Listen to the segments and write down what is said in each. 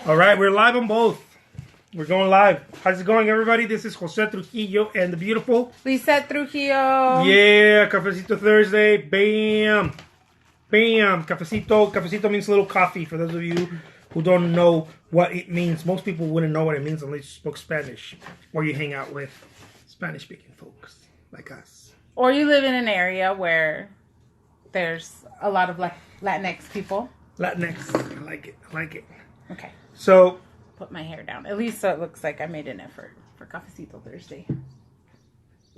All right, we're live on both. We're going live. How's it going, everybody? This is Jose Trujillo and the beautiful Lizette Trujillo. Yeah, Cafecito Thursday. Bam. Bam. Cafecito. Cafecito means little coffee. For those of you who don't know what it means, most people wouldn't know what it means unless you spoke Spanish or you hang out with Spanish-speaking folks like us. Or you live in an area where there's a lot of Latinx people. Latinx. I like it. I like it. Okay. So, put my hair down. At least so it looks like I made an effort for Cafecito Thursday.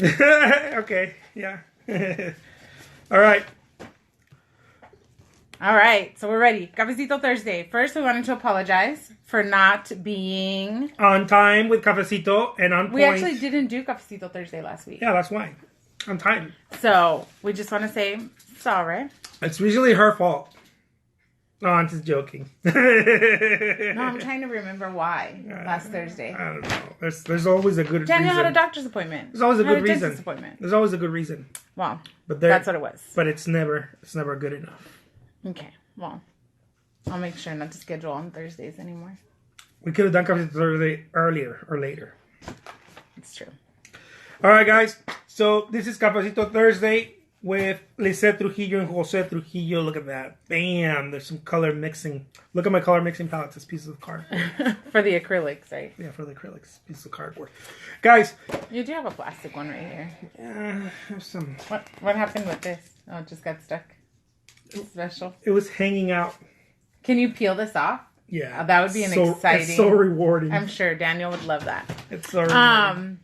okay. Yeah. All right. All right. So we're ready. Cafecito Thursday. First, we wanted to apologize for not being on time with Cafecito and on point. We actually didn't do Cafecito Thursday last week. Yeah, that's why. On time. So we just want to say sorry. It's usually her fault. No, I'm just joking. No, I'm trying to remember why last Thursday. I don't know. There's always a good Daniel reason. had a doctor's appointment. There's always a good reason. Dentist appointment. There's always a good reason. Well, but that's what it was. But it's never good enough. Okay. Well, I'll make sure not to schedule on Thursdays anymore. We could have done Cafecito Thursday earlier or later. It's true. All right, guys. So this is Cafecito Thursday with Lizette Trujillo and Jose Trujillo. Look at that. Bam. There's some color mixing. Look at my color mixing palette. It's pieces of cardboard. For the acrylics, right? Yeah, for the acrylics. Pieces of cardboard. Guys. You do have a plastic one right here. Yeah, there's some. What happened with this? Oh, it just got stuck. Special. It was hanging out. Can you peel this off? Yeah. That would be an exciting. It's so rewarding. I'm sure Daniel would love that. It's so rewarding.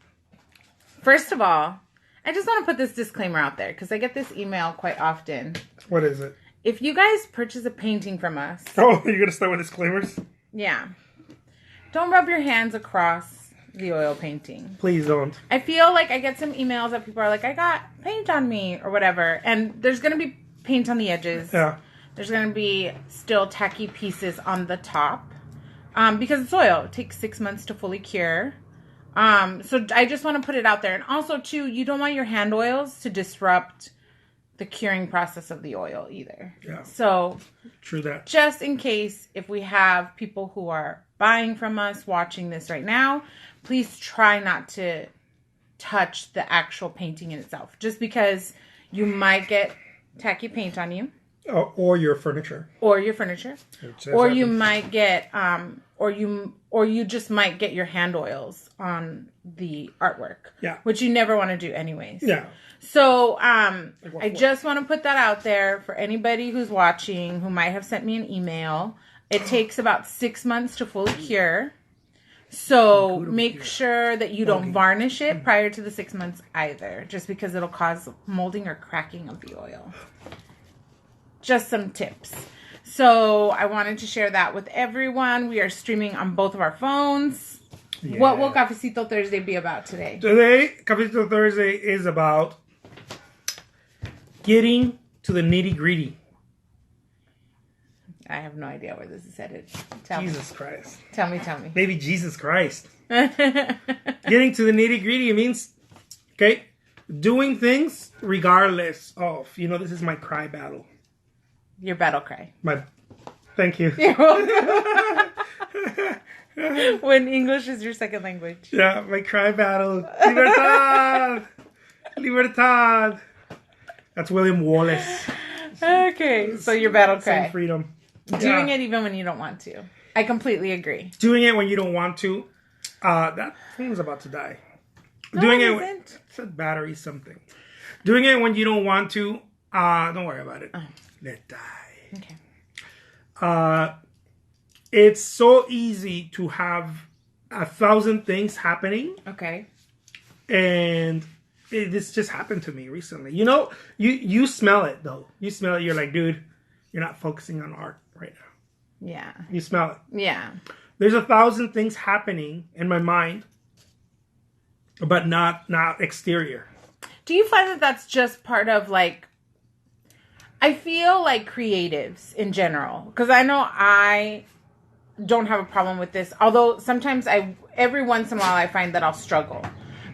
First of all, I just want to put this disclaimer out there because I get this email quite often. What is it? If you guys purchase a painting from us... Oh, you're going to start with disclaimers? Yeah. Don't rub your hands across the oil painting. Please don't. I feel like I get some emails that people are like, I got paint on me or whatever. And there's going to be paint on the edges. Yeah. There's going to be still tacky pieces on the top. Because it's oil. It takes 6 months to fully cure. So I just want to put it out there. And also, too, you don't want your hand oils to disrupt the curing process of the oil either. Yeah. So, true that. Just in case, if we have people who are buying from us, watching this right now, please try not to touch the actual painting in itself. Just because you might get tacky paint on you. Or your furniture. Or your furniture. Or you might get, or you just might get your hand oils on the artwork. Yeah. Which you never want to do anyways. Yeah. So, I just want to put that out there for anybody who's watching who might have sent me an email. It takes about 6 months to fully cure. So make sure that you don't varnish it prior to the 6 months either. Just because it'll cause molding or cracking of the oil. Just some tips. So I wanted to share that with everyone. We are streaming on both of our phones. Yeah. What will Cafecito Thursday be about today? Today, Cafecito Thursday is about getting to the nitty-gritty. I have no idea where this is headed. Jesus Christ. Tell me. Maybe Jesus Christ. Getting to the nitty-gritty means, okay, doing things regardless of, this is my cry battle. Your battle cry. Thank you. You're welcome. When English is your second language. Yeah, my cry battle. Libertad! Libertad! That's William Wallace. Okay, so your battle cry. Same freedom. Doing it even when you don't want to. I completely agree. Doing it when you don't want to. That thing was about to die. No, Doing it it isn't. It's a battery something. Doing it when you don't want to. Don't worry about it. Let it die. Okay. It's so easy to have 1,000 things happening. Okay. And this just happened to me recently. You smell it though. You smell it. You're like, dude, you're not focusing on art right now. Yeah. You smell it. Yeah. There's 1,000 things happening in my mind, but not exterior. Do you find that that's just part of I feel like creatives in general, because I know I don't have a problem with this, although sometimes every once in a while I find that I'll struggle.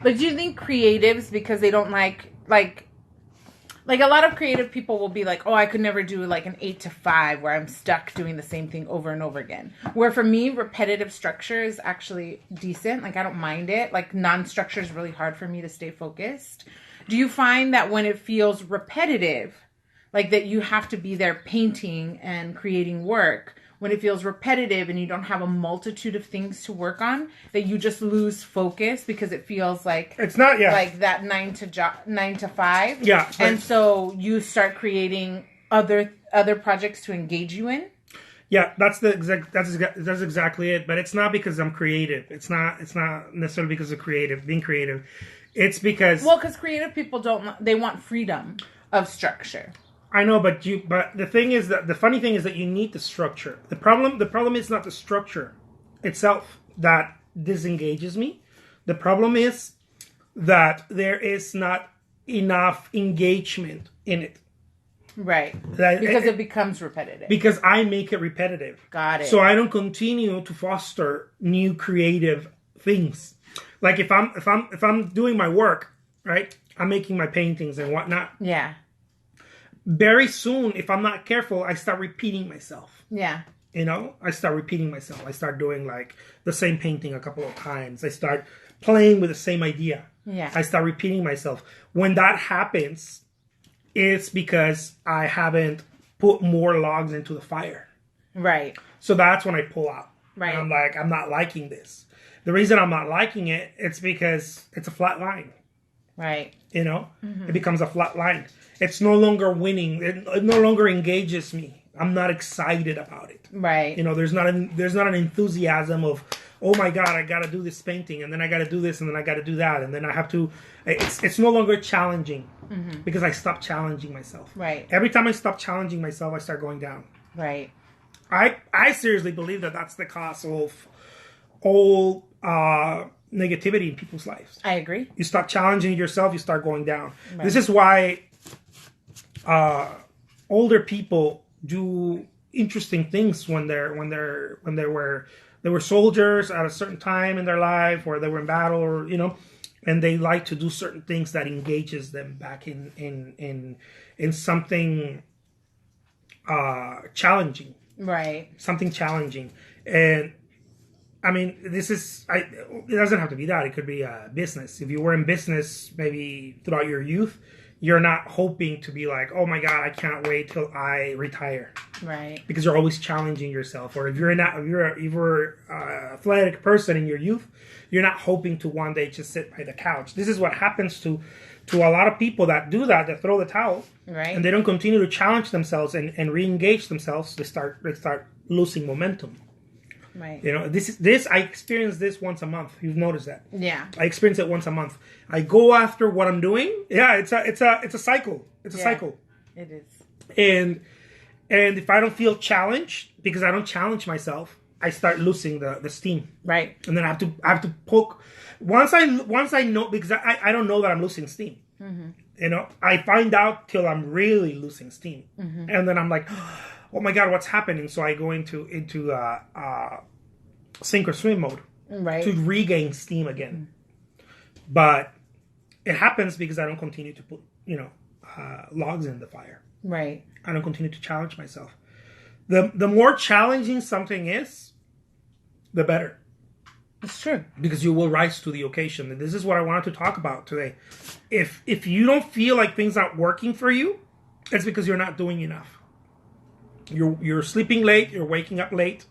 But do you think creatives, because they don't like Like a lot of creative people will be like, oh, I could never do like an 8 to 5 where I'm stuck doing the same thing over and over again. Where for me, repetitive structure is actually decent. Like I don't mind it. Like non-structure is really hard for me to stay focused. Do you find that when it feels repetitive, like that you have to be there painting and creating work, when it feels repetitive and you don't have a multitude of things to work on, that you just lose focus because it feels like it's not like that 9 to 5. Yeah, and so you start creating other projects to engage you in. Yeah, that's exactly it. But it's not because I'm creative. It's not necessarily because of being creative. It's because because creative people they want freedom of structure. I know, but the thing is that the funny thing is that you need the structure. The problem is not the structure itself that disengages me. The problem is that there is not enough engagement in it. Right. Because it becomes repetitive. Because I make it repetitive. Got it. So I don't continue to foster new creative things. Like if I'm doing my work, right? I'm making my paintings and whatnot. Yeah. Very soon, if I'm not careful, I start repeating myself. Yeah. I start repeating myself. I start doing like the same painting a couple of times. I start playing with the same idea. Yeah. I start repeating myself. When that happens, it's because I haven't put more logs into the fire. Right. So that's when I pull out. Right. And I'm like, I'm not liking this. The reason I'm not liking it, it's because it's a flat line. Right. It becomes a flat line. It's no longer winning. It no longer engages me. I'm not excited about it. Right. There's not an enthusiasm of, oh my God, I got to do this painting, and then I got to do this, and then I got to do that, and then I have to. It's no longer challenging because I stopped challenging myself. Right. Every time I stop challenging myself, I start going down. Right. I seriously believe that that's the cause of all negativity in people's lives. I agree. You stop challenging yourself, you start going down. Right. This is why older people do interesting things when they were soldiers at a certain time in their life, or they were in battle, or and they like to do certain things that engages them back in something challenging. Right. Something challenging. And I mean, it doesn't have to be that. It could be a business. If you were in business maybe throughout your youth, you're not hoping to be like, oh my God, I can't wait till I retire. Right. Because you're always challenging yourself. Or if you're an athletic person in your youth, you're not hoping to one day just sit by the couch. This is what happens to a lot of people that do that, that throw the towel. Right. And they don't continue to challenge themselves and re-engage themselves. They start losing momentum. Right. This I experience this once a month. You've noticed that. Yeah. I experience it once a month. I go after what I'm doing. Yeah, it's a cycle. It's a cycle. It is. And if I don't feel challenged, because I don't challenge myself, I start losing the steam. Right. And then I have to poke. Once I know, because I don't know that I'm losing steam. Mm-hmm. I find out till I'm really losing steam, and then I'm like, oh my God, what's happening? So I go into sink or swim mode, right, to regain steam again. But it happens because I don't continue to put logs in the fire. Right. I don't continue to challenge myself. The more challenging something is, the better. It's true. Because you will rise to the occasion. And this is what I wanted to talk about today. If you don't feel like things aren't working for you, it's because you're not doing enough. You're sleeping late, you're waking up late,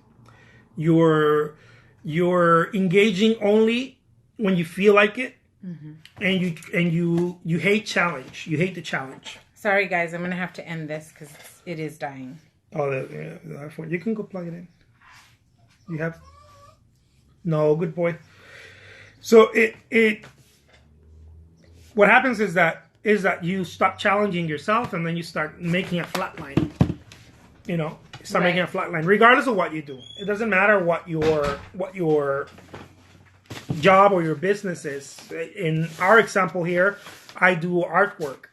you're engaging only when you feel like it, and you hate challenge. You hate the challenge. Sorry guys, I'm gonna have to end this because it is dying. Oh, the iPhone. You can go plug it in. You have. No, good boy. So it what happens is that you stop challenging yourself, and then you start making a flat line. Start making a flat line, regardless of what you do. It doesn't matter what your job or your business is. In our example here, I do artwork,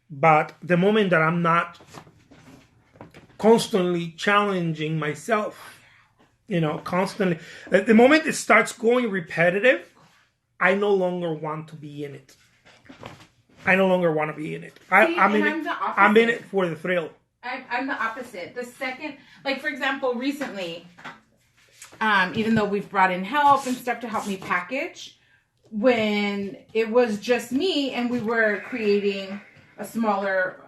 but the moment that I'm not constantly challenging myself, constantly, the moment it starts going repetitive, I no longer want to be in it. I no longer want to be in it. I'm in it for the thrill. I'm the opposite. The second, like, for example, recently, even though we've brought in help and stuff to help me package, when it was just me and we were creating a smaller,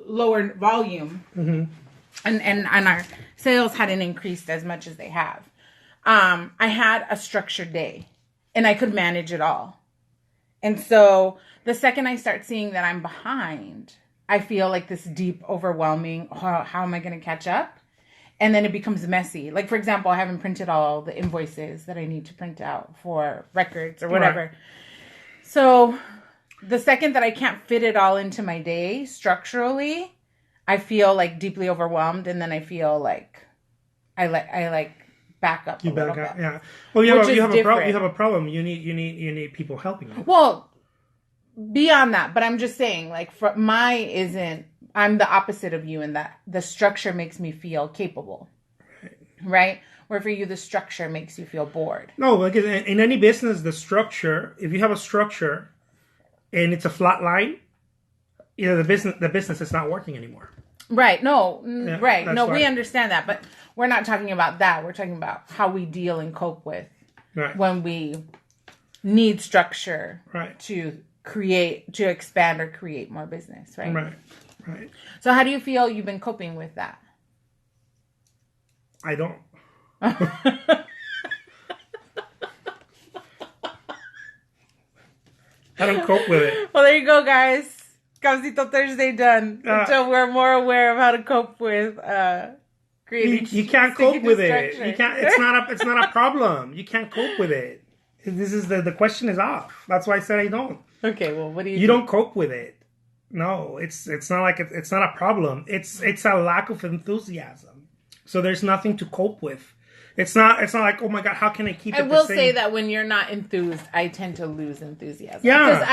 lower volume, and our sales hadn't increased as much as they have, I had a structured day and I could manage it all. And so the second I start seeing that I'm behind, I feel like this deep, overwhelming, how am I going to catch up? And then it becomes messy. Like, for example, I haven't printed all the invoices that I need to print out for records or whatever. Right. So the second that I can't fit it all into my day structurally, I feel like deeply overwhelmed. And then I feel like I back up. You back up, yeah. Well, you have a problem. You have a problem. You need people helping you. Well, beyond that, but I'm just saying, like, I'm the opposite of you in that the structure makes me feel capable, right? Where for you, the structure makes you feel bored. No, because in any business, the structure, if you have a structure and it's a flat line, the business is not working anymore. Right. No, yeah, right. No, we understand that, but we're not talking about that. We're talking about how we deal and cope with when we need structure to expand or create more business, right? Right. So how do you feel you've been coping with that? I don't. I don't cope with it. Well, there you go, guys. Cafecito Thursday done. Until we're more aware of how to cope with creating. You can't cope with it. You can't. It's not a problem. You can't cope with it. This is the question is off. That's why I said I don't. Okay. Well, what do you? You don't cope with it. No, it's not like it's not a problem. It's a lack of enthusiasm. So there's nothing to cope with. It's not like, oh my God, how can I keep it the same? I will say that when you're not enthused, I tend to lose enthusiasm. Yeah. Because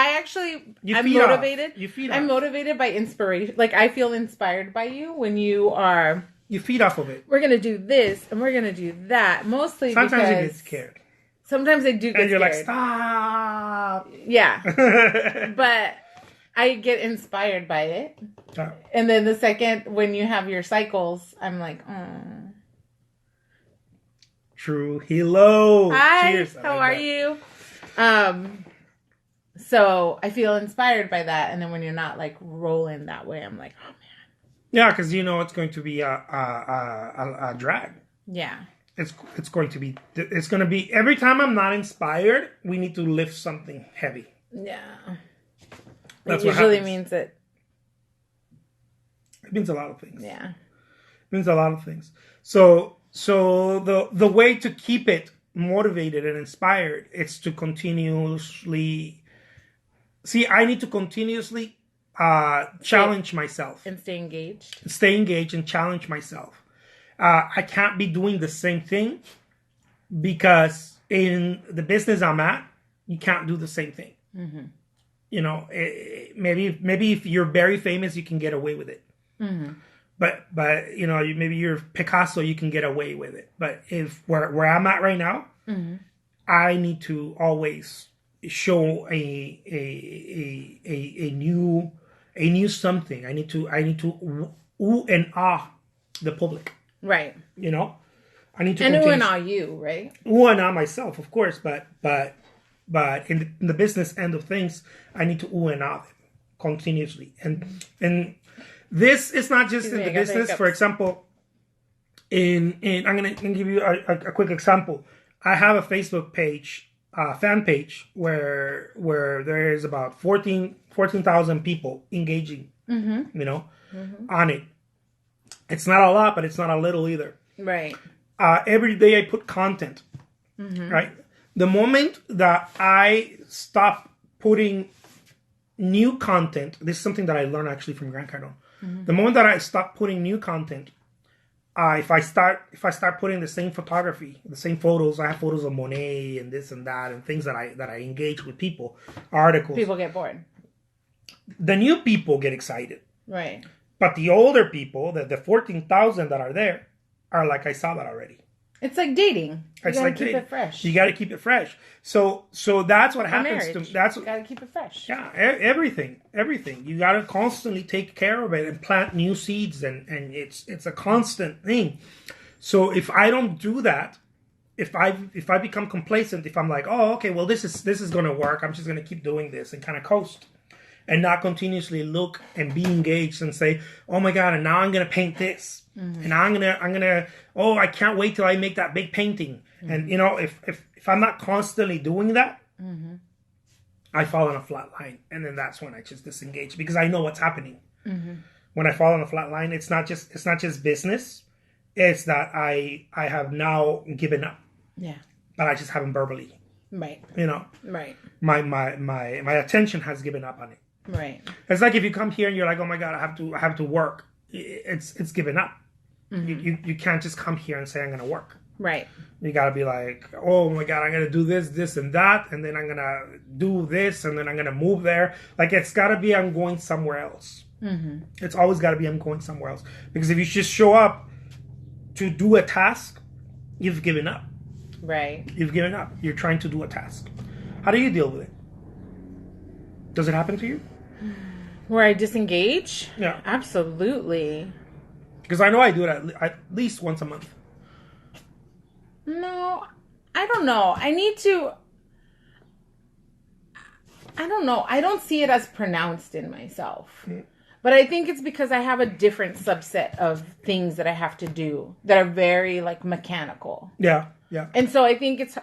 I'm motivated. I'm motivated by inspiration. Like, I feel inspired by you when you are. You feed off of it. We're going to do this and we're going to do that. Mostly sometimes because. You get scared. Sometimes I do get scared. And you're like, stop. Yeah. But I get inspired by it. Oh. And then the second, when you have your cycles, I'm like, oh. Trujillo. Hi, cheers. How are you? So I feel inspired by that, and then when you're not like rolling that way, I'm like, oh man. Yeah, because it's going to be a drag. Yeah. It's going to be every time I'm not inspired, we need to lift something heavy. Yeah. That's it usually means it. It means a lot of things. Yeah. It means a lot of things. So the way to keep it motivated and inspired is to continuously I need to continuously challenge myself and stay engaged and challenge myself. I can't be doing the same thing because in the business I'm at, you can't do the same thing. Mm-hmm. Maybe if you're very famous, you can get away with it. Mm-hmm. But maybe you're Picasso, you can get away with it. But if where I'm at right now, mm-hmm. I need to always show a new something. I need to ooh and ah the public. Right. I need to and ooh and ah you, right? Ooh and ah myself, of course. But in the business end of things, I need to ooh and ah them continuously and. This is not just in the business. For example, I'm gonna give you a quick example. I have a Facebook page, fan page, where there is about 14,000 people engaging. Mm-hmm. On it. It's not a lot, but it's not a little either. Right. Every day I put content. Mm-hmm. Right. The moment that I stop putting new content, this is something that I learned actually from Grant Cardone. Mm-hmm. The moment that I stop putting new content, if I start putting the same photography, the same photos, I have photos of Monet and this and that and things that I engage with people, articles. People get bored. The new people get excited. Right. But the older people, the 14,000 that are there, are like, I saw that already. It's like dating. You gotta keep it fresh. You gotta keep it fresh. So that's what happens to me. You gotta keep it fresh. Yeah, everything. You gotta constantly take care of it and plant new seeds, and it's a constant thing. So if I don't do that, if I become complacent, if I'm like, oh, okay, well this is gonna work, I'm just gonna keep doing this and kind of coast, and not continuously look and be engaged and say, oh my God, and now I'm gonna paint this, and I'm gonna oh, I can't wait till I make that big painting, and if I'm not constantly doing that, I fall on a flat line, and then that's when I just disengage because I know what's happening. When I fall on a flat line, it's not just business. It's that I have now given up. Yeah. But I just haven't verbally. Right. Right. My attention has given up on it. Right. It's like if you come here and you're like, oh my God, I have to work. It's given up. You can't just come here and say I'm gonna work. Right. You gotta be like, oh my God, I'm gonna do this and that, and then I'm gonna do this, and then I'm gonna move there. Like it's gotta be I'm going somewhere else. It's always gotta be I'm going somewhere else. Because if you just show up to do a task, you've given up. Right. You've given up. You're trying to do a task. How do you deal with it? Does it happen to you? Where I disengage? Yeah. Absolutely. Because I know I do it at least once a month. No, I don't know. I don't know. I don't see it as pronounced in myself. But I think it's because I have a different subset of things that I have to do that are very like mechanical. Yeah, yeah. And so I think that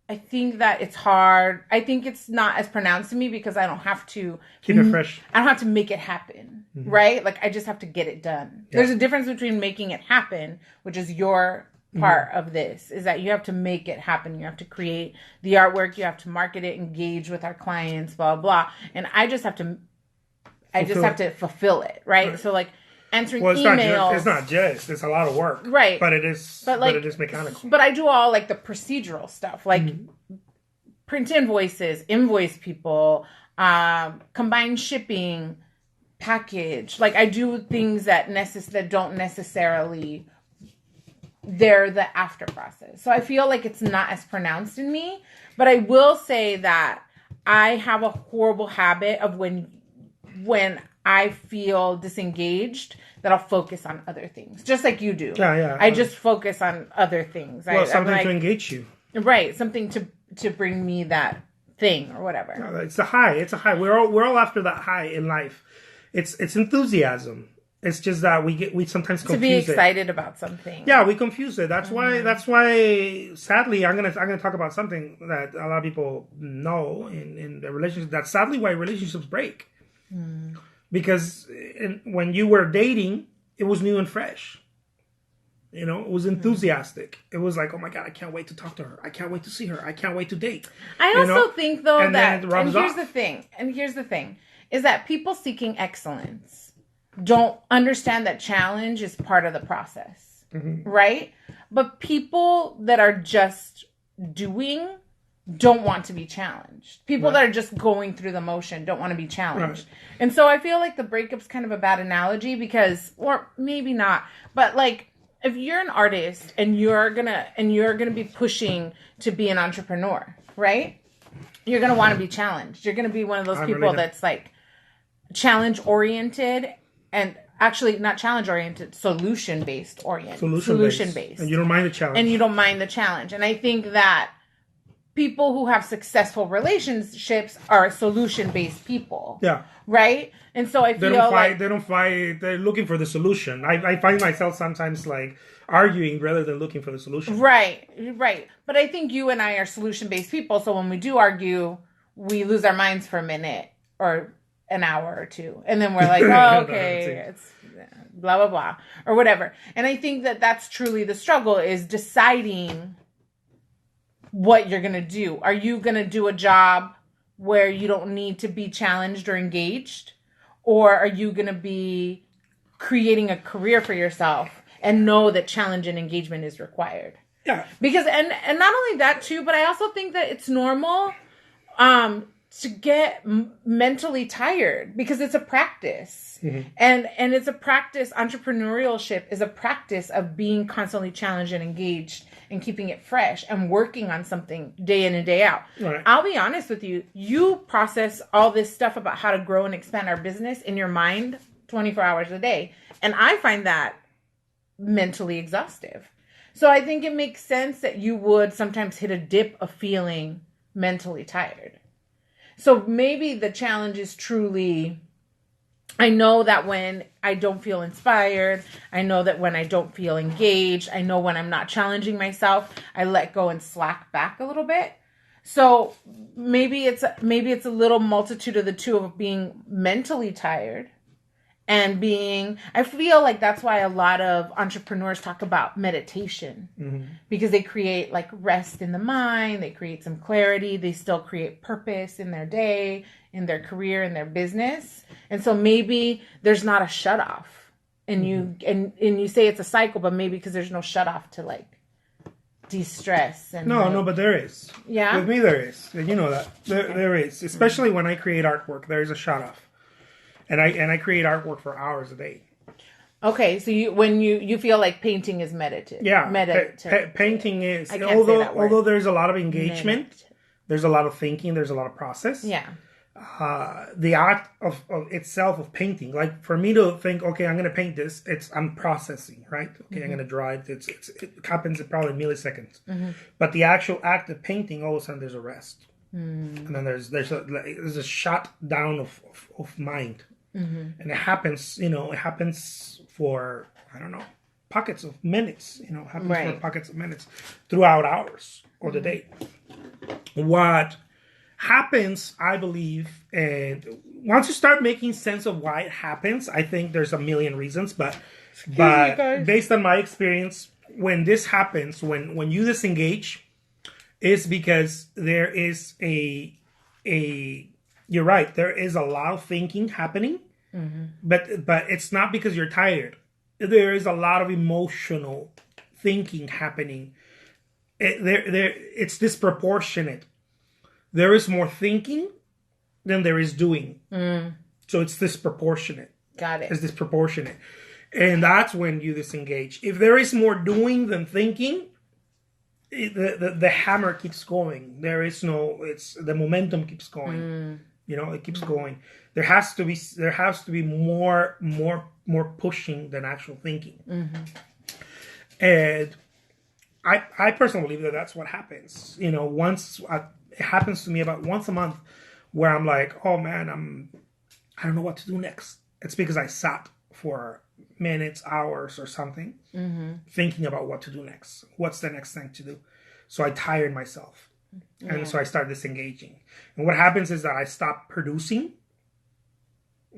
it's hard. I think it's not as pronounced to me because I don't have to keep it fresh. I don't have to make it happen, right? Like I just have to get it done. Yeah. There's a difference between making it happen, which is your part of this, is that you have to make it happen. You have to create the artwork. You have to market it, engage with our clients, blah, blah. And I just have to fulfill it, right? So like answering emails. It's not just. It's a lot of work, right? But it is. But it is mechanical. But I do all like the procedural stuff, like print invoices, invoice people, combine shipping, package. Like I do things that don't necessarily. They're the after process. So I feel like it's not as pronounced in me. But I will say that I have a horrible habit of when I feel disengaged, that I'll focus on other things. Just like you do. Yeah. I just focus on other things. Something to engage you. Right. Something to bring me that thing or whatever. No, it's a high. It's a high. We're all after that high in life. It's enthusiasm. It's just that we sometimes confuse it. To be excited about something. Yeah, we confuse it. That's why sadly I'm gonna talk about something that a lot of people know in the relationship. That's sadly why relationships break. Because when you were dating, it was new and fresh. It was enthusiastic. It was like, oh my God, I can't wait to talk to her. I can't wait to see her. I can't wait to date. I also think though and here's the thing, is that people seeking excellence don't understand that challenge is part of the process, right? But people that are just doing don't want to be challenged. People that are just going through the motion don't want to be challenged. Right. And so I feel like the breakup's kind of a bad analogy because, or maybe not, but like if you're an artist and you're gonna be pushing to be an entrepreneur, right? You're gonna want to be challenged. You're gonna be one of those people that's like challenge oriented. And actually, not challenge-oriented, solution-based oriented. Solution-based. And you don't mind the challenge. And I think that people who have successful relationships are solution-based people. Yeah. Right? And so I feel they don't fight. They're looking for the solution. I find myself sometimes like arguing rather than looking for the solution. Right. But I think you and I are solution-based people. So when we do argue, we lose our minds for a minute or an hour or two. And then we're like, oh, okay, it's blah, blah, blah, or whatever. And I think that that's truly the struggle, is deciding what you're going to do. Are you going to do a job where you don't need to be challenged or engaged? Or are you going to be creating a career for yourself and know that challenge and engagement is required? Yeah. Because, and not only that too, but I also think that it's normal, to get mentally tired because it's a practice. Mm-hmm. And it's a practice. Entrepreneurship is a practice of being constantly challenged and engaged and keeping it fresh and working on something day in and day out. Right. I'll be honest with you. You process all this stuff about how to grow and expand our business in your mind 24 hours a day. And I find that mentally exhaustive. So I think it makes sense that you would sometimes hit a dip of feeling mentally tired. So maybe the challenge is truly, I know that when I don't feel inspired, I know that when I don't feel engaged, I know when I'm not challenging myself, I let go and slack back a little bit. So maybe it's a little multitude of the two of being mentally tired and I feel like that's why a lot of entrepreneurs talk about meditation, because they create like rest in the mind, they create some clarity, they still create purpose in their day, in their career, in their business. And so maybe there's not a shut off and you say it's a cycle, but maybe because there's no shut off to like de-stress. And No, but there is. Yeah? With me there is. You know that. There is. Especially when I create artwork, there is a shut off. And I create artwork for hours a day. Okay, so when you feel like painting is meditative. Yeah, painting is. I can't say that word. Although there's a lot of engagement, there's a lot of thinking, there's a lot of process. Yeah. The act of itself of painting, like for me to think, okay, I'm going to paint this. I'm processing, right? Okay, I'm going to draw it. It happens in probably milliseconds. But the actual act of painting, all of a sudden, there's a rest, and then there's a shut down of mind. And it happens, for, I don't know, pockets of minutes, for pockets of minutes throughout hours or the day. What happens, I believe, and once you start making sense of why it happens, I think there's a million reasons, but based on my experience, when this happens, when you disengage, is because there is you're right, there is a lot of thinking happening. But it's not because you're tired. There is a lot of emotional thinking happening. It's disproportionate. There is more thinking than there is doing. So it's disproportionate. Got it. It's disproportionate. And that's when you disengage. If there is more doing than thinking, the hammer keeps going. The momentum keeps going. It keeps going. There has to be more pushing than actual thinking. And I personally believe that that's what happens. It happens to me about once a month where I'm like, oh man, I don't know what to do next. It's because I sat for minutes, hours or something thinking about what to do next. What's the next thing to do? So I tired myself. And so I start disengaging. And what happens is that I stop producing.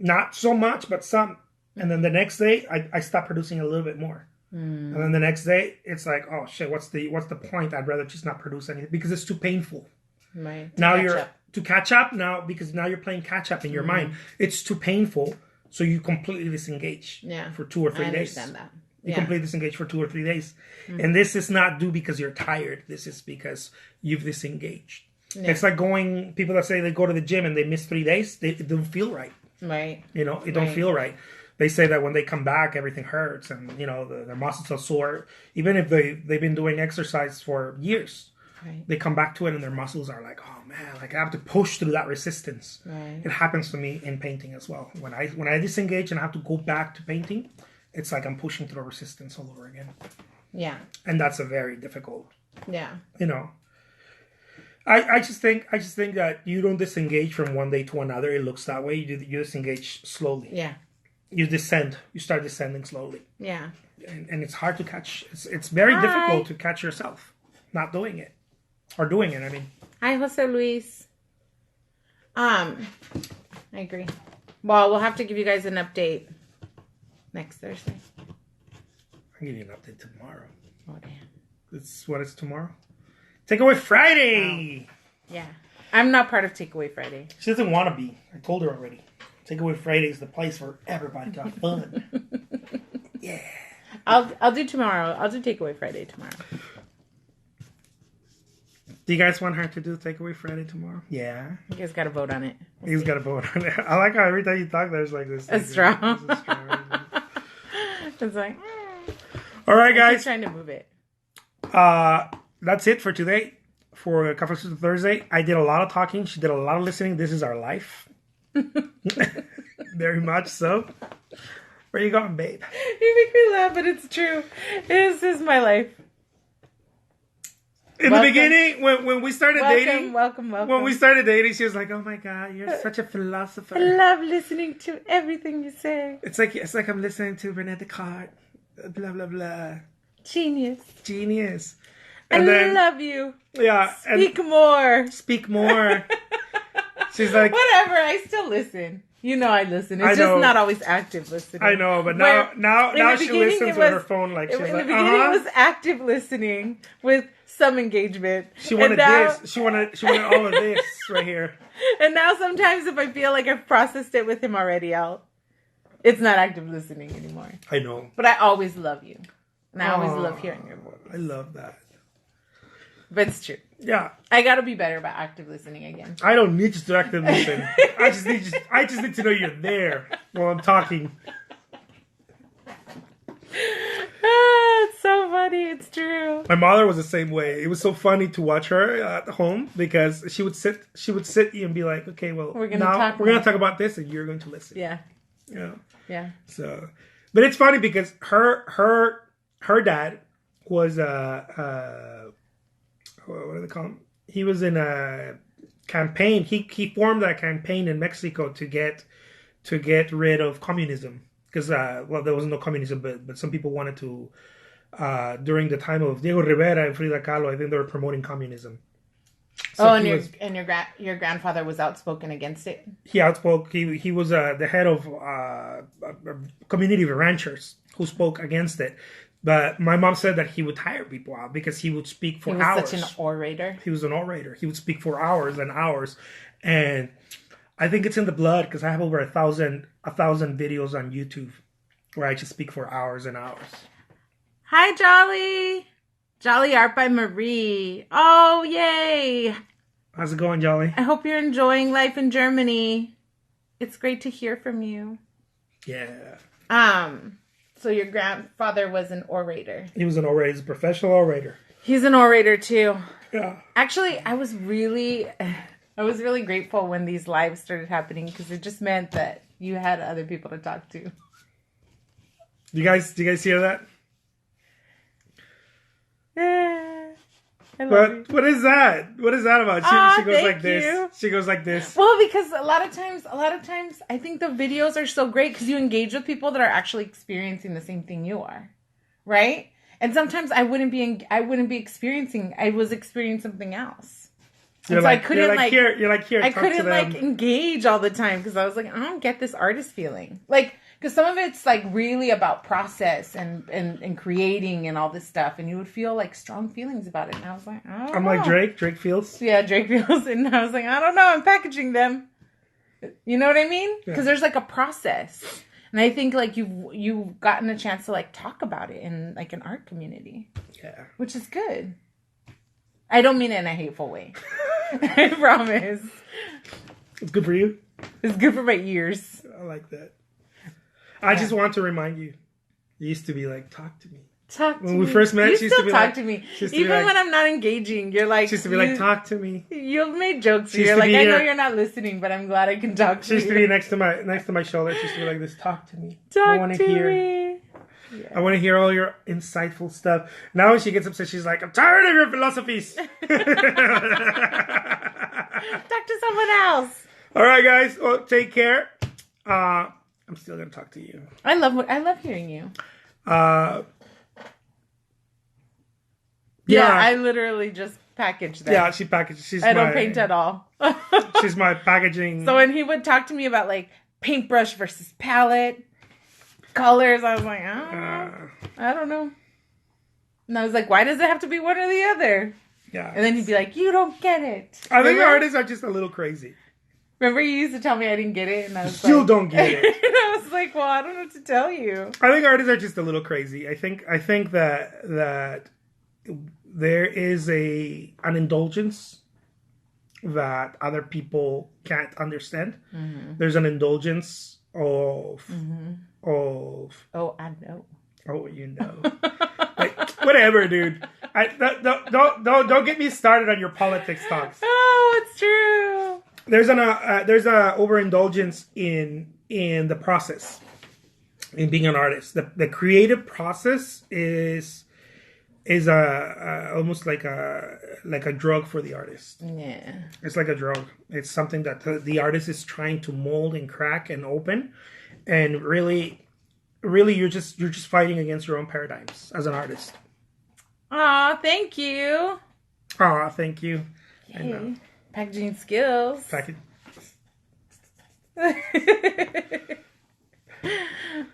Not so much, but some. And then the next day, I stop producing a little bit more. And then the next day, it's like, oh shit, what's the point? I'd rather just not produce anything because it's too painful. Right. To catch up now, because now you're playing catch up in your mind. It's too painful, so you completely disengage. For 2 or 3 days. I understand that. You completely disengage for 2 or 3 days. And this is not due because you're tired. This is because you've disengaged. It's like people that say they go to the gym and they miss 3 days, it don't feel right. Right. It don't feel right. They say that when they come back, everything hurts and, their muscles are sore. Even if they've been doing exercise for years, they come back to it and their muscles are like, oh man, like I have to push through that resistance. Right. It happens to me in painting as well. When I disengage and I have to go back to painting, it's like I'm pushing through a resistance all over again. Yeah. And that's a very difficult. Yeah. I just think that you don't disengage from one day to another. It looks that way. You disengage slowly. Yeah. You descend. You start descending slowly. Yeah. And it's hard to catch. It's very difficult to catch yourself not doing it. Or doing it, I mean. Hi, Jose Luis. I agree. Well, we'll have to give you guys an update next Thursday. I'll give you an update tomorrow. Oh, damn. It's what is tomorrow? Takeaway Friday! Oh. Yeah. I'm not part of Takeaway Friday. She doesn't want to be. I told her already. Takeaway Friday is the place for everybody to have fun. Yeah. I'll do tomorrow. I'll do Takeaway Friday tomorrow. Do you guys want her to do Takeaway Friday tomorrow? Yeah. You guys got to vote on it. He's got to vote on it. I like how every time you talk, there's like this. A straw. It's like, all right, guys. I'm trying to move it. That's it for today. For Cafecito Thursday, I did a lot of talking. She did a lot of listening. This is our life. Very much so. Where you going, babe? You make me laugh, but it's true. This is my life. In the beginning, when we started dating, welcome. When we started dating, she was like, "Oh my God, you're such a philosopher." I love listening to everything you say. It's like I'm listening to René Descartes. Blah blah blah. Genius. And I love you. Yeah. Speak more. She's like, whatever. I still listen. You know I listen. It's just not always active listening. I know, but now she listens with her phone. Like she's in like, the beginning, it was active listening with some engagement. She wanted this. She wanted all of this right here. And now sometimes if I feel like I've processed it with him already, it's not active listening anymore. I know. But I always love you. And I always love hearing your voice. I love that. But it's true. Yeah. I gotta be better about active listening again. I don't need you to active listen. I just need to know you're there while I'm talking. It's so funny. It's true. My mother was the same way. It was so funny to watch her at home because she would sit and be like, "Okay, well, we're gonna talk about this, and you're going to listen." Yeah. Yeah. So, but it's funny because her dad was what do they call him? He was in a campaign. He formed a campaign in Mexico to get rid of communism because there was no communism, but some people wanted to. During the time of Diego Rivera and Frida Kahlo, I think they were promoting communism. So your grandfather was outspoken against it. He outspoke. He was the head of a community of ranchers who spoke against it. But my mom said that he would tire people out because he would speak for hours. He was such an orator. He was an orator. He would speak for hours and hours. And I think it's in the blood because I have over 1,000 videos on YouTube where I just speak for hours and hours. Hi, Jolly. Jolly Art by Marie. Oh, yay. How's it going, Jolly? I hope you're enjoying life in Germany. It's great to hear from you. Yeah. So your grandfather was an orator. He was an orator. He's a professional orator. He's an orator too. Yeah. Actually, I was really grateful when these lives started happening because it just meant that you had other people to talk to. Do you guys hear that? What is that? What is that about? She goes like this. She goes like this. Well, because a lot of times, I think the videos are so great because you engage with people that are actually experiencing the same thing you are, right? And sometimes I wouldn't be experiencing. I was experiencing something else. You're like, I couldn't here. I couldn't engage all the time because I was like, I don't get this artist feeling. Because some of it's really about process and creating and all this stuff, and you would feel strong feelings about it. And I was like, I don't know. I'm like Drake. Drake feels. Yeah, Drake feels. And I was like, I don't know. I'm packaging them. You know what I mean? Because there's a process, and I think you've gotten a chance to talk about it in an art community. Yeah, which is good. I don't mean it in a hateful way. I promise. It's good for you. It's good for my ears. I like that. I just want to remind you. You used to be talk to me. Talk to me. When we first met, she used to be talk to me. Even when I'm not engaging, you're she used to be talk to me. You've made jokes. You're like, I know you're not listening, but I'm glad I can talk to you. She used to be next to my shoulder. She used to be like this, talk to me. I want to hear. Yeah. I want to hear all your insightful stuff. Now when she gets upset, she's like, I'm tired of your philosophies. Talk to someone else. All right, guys. Well, take care. I'm still gonna talk to you. I love hearing you. Yeah, I literally just packaged that. Yeah, she packaged. I don't paint at all. She's my packaging. So when he would talk to me about paintbrush versus palette, colors, I was like, I don't know. And I was like, why does it have to be one or the other? Yeah. And then he'd be like, you don't get it. I think artists are just a little crazy. Remember you used to tell me I didn't get it? And I was still don't get it. And I was like, well, I don't know what to tell you. I think artists are just a little crazy. I think that there is an indulgence that other people can't understand. There's an indulgence of Oh, I know. Oh, you know. Like, whatever, dude. Don't get me started on your politics talks. Oh, it's true. There's a overindulgence in the process, in being an artist. The creative process is almost like a drug for the artist. Yeah. It's like a drug. It's something that the artist is trying to mold and crack and open, and really you're just fighting against your own paradigms as an artist. Aw, thank you. Aw, thank you. Yay. Packaging skills.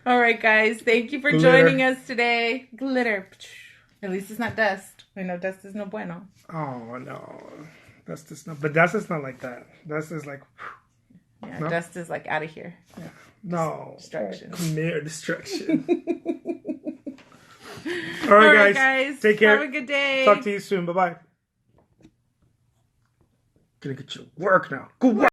All right, guys. Thank you for joining us today. Glitter. At least it's not dust. I know dust is no bueno. Oh, no. Dust is not. But dust is not like that. Dust is like... Yeah, no? Dust is like out of here. Yeah. No. Distraction. Mere distraction. All right, guys. Take care. Have a good day. Talk to you soon. Bye-bye. Gonna get you to work now. Go work.